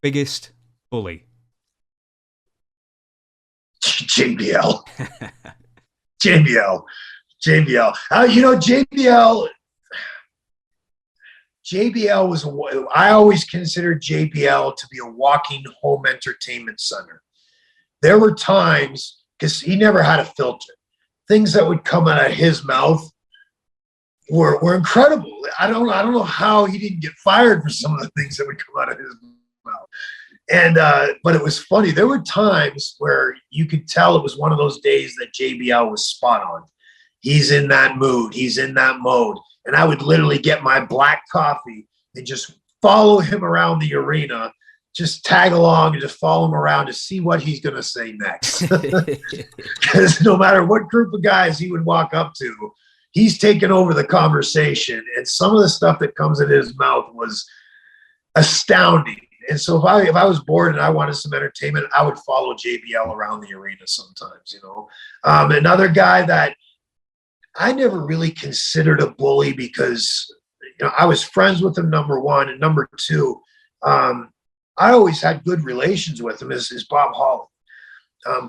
Biggest bully. JBL. JBL. JBL. JBL was, I always considered JBL to be a walking home entertainment center. There were times, because he never had a filter, things that would come out of his mouth were incredible. I don't know how he didn't get fired for some of the things that would come out of his mouth. And but it was funny. There were times where you could tell it was one of those days that JBL was spot on. He's in that mood. He's in that mode. And I would literally get my black coffee and just follow him around the arena, just tag along and just follow him around to see what he's going to say next. Because no matter what group of guys he would walk up to, he's taken over the conversation. And some of the stuff that comes in his mouth was astounding. And so if I was bored and I wanted some entertainment, I would follow JBL around the arena sometimes, Another guy that I never really considered a bully because, I was friends with him, number one. And number two, I always had good relations with him is Bob Hawley.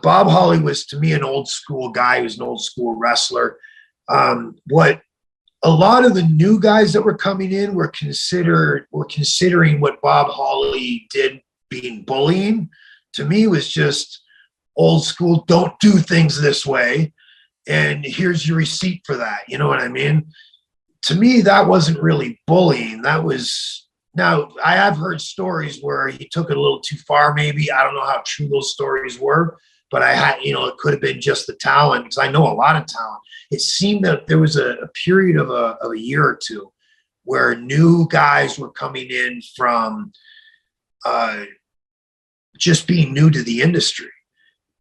Bob Hawley was, to me, an old school guy. He was an old school wrestler. What a lot of the new guys that were coming in were considering what Bob Hawley did being bullying. To me, was just old school. Don't do things this way, and here's your receipt for that. You know what I mean? To me, that wasn't really bullying. That was, now I have heard stories where he took it a little too far. Maybe I don't know how true those stories were, but I had, it could have been just the talent, because I know a lot of talent. It seemed that there was a period of a year or two where new guys were coming in from just being new to the industry.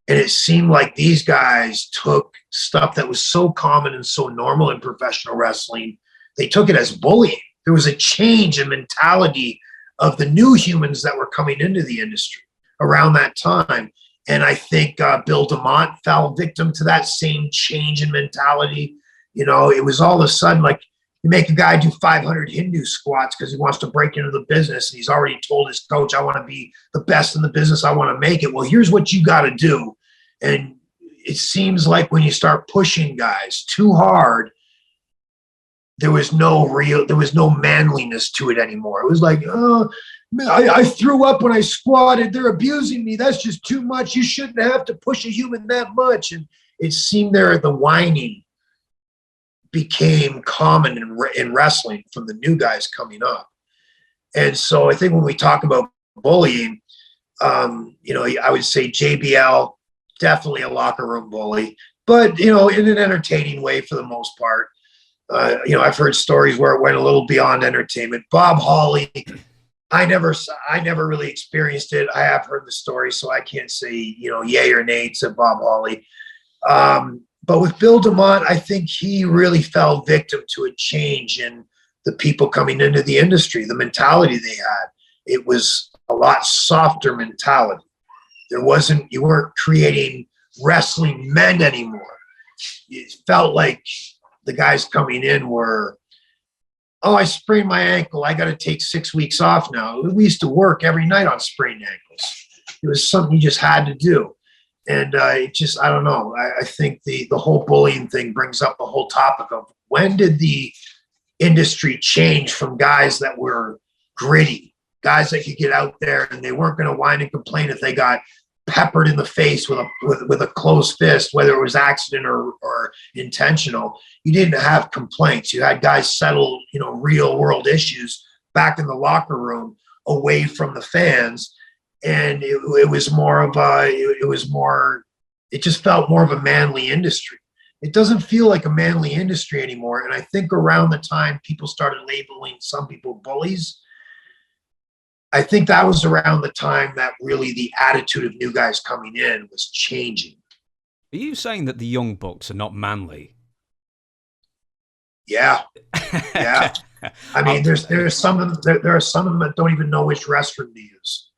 And it seemed like these guys took stuff that was so common and so normal in professional wrestling. They took it as bullying. There was a change in mentality of the new humans that were coming into the industry around that time. And I think Bill Demott fell victim to that same change in mentality. It was all of a sudden like you make a guy do 500 Hindu squats because he wants to break into the business. And he's already told his coach, I want to be the best in the business. I want to make it. Well, here's what you got to do. And it seems like when you start pushing guys too hard, there was no manliness to it anymore. It was like, oh, I threw up when I squatted. They're abusing me. That's just too much. You shouldn't have to push a human that much. And it seemed there the whining became common in wrestling from the new guys coming up. And so I think when we talk about bullying, I would say JBL, definitely a locker room bully, but, in an entertaining way for the most part. I've heard stories where it went a little beyond entertainment. Bob Hawley, I never really experienced it. I have heard the story, so I can't say, yay or nay to Bob Hawley. But with Bill Demott, I think he really fell victim to a change in the people coming into the industry, the mentality they had. It was a lot softer mentality. You weren't creating wrestling men anymore. It felt like the guys coming in were, oh, I sprained my ankle. I got to take 6 weeks off now. We used to work every night on sprained ankles. It was something you just had to do. And I don't know. I think the whole bullying thing brings up the whole topic of when did the industry change from guys that were gritty, guys that could get out there and they weren't going to whine and complain if they got peppered in the face with a closed fist, whether it was accident or intentional. You didn't have complaints. You had guys settle, real world issues back in the locker room away from the fans. And it was more of it just felt more of a manly industry. It doesn't feel like a manly industry anymore. And I think around the time people started labeling some people bullies, I think that was around the time that really the attitude of new guys coming in was changing. Are you saying that the Young Bucks are not manly? Yeah. Yeah. I mean, there are some of them that don't even know which restroom to use.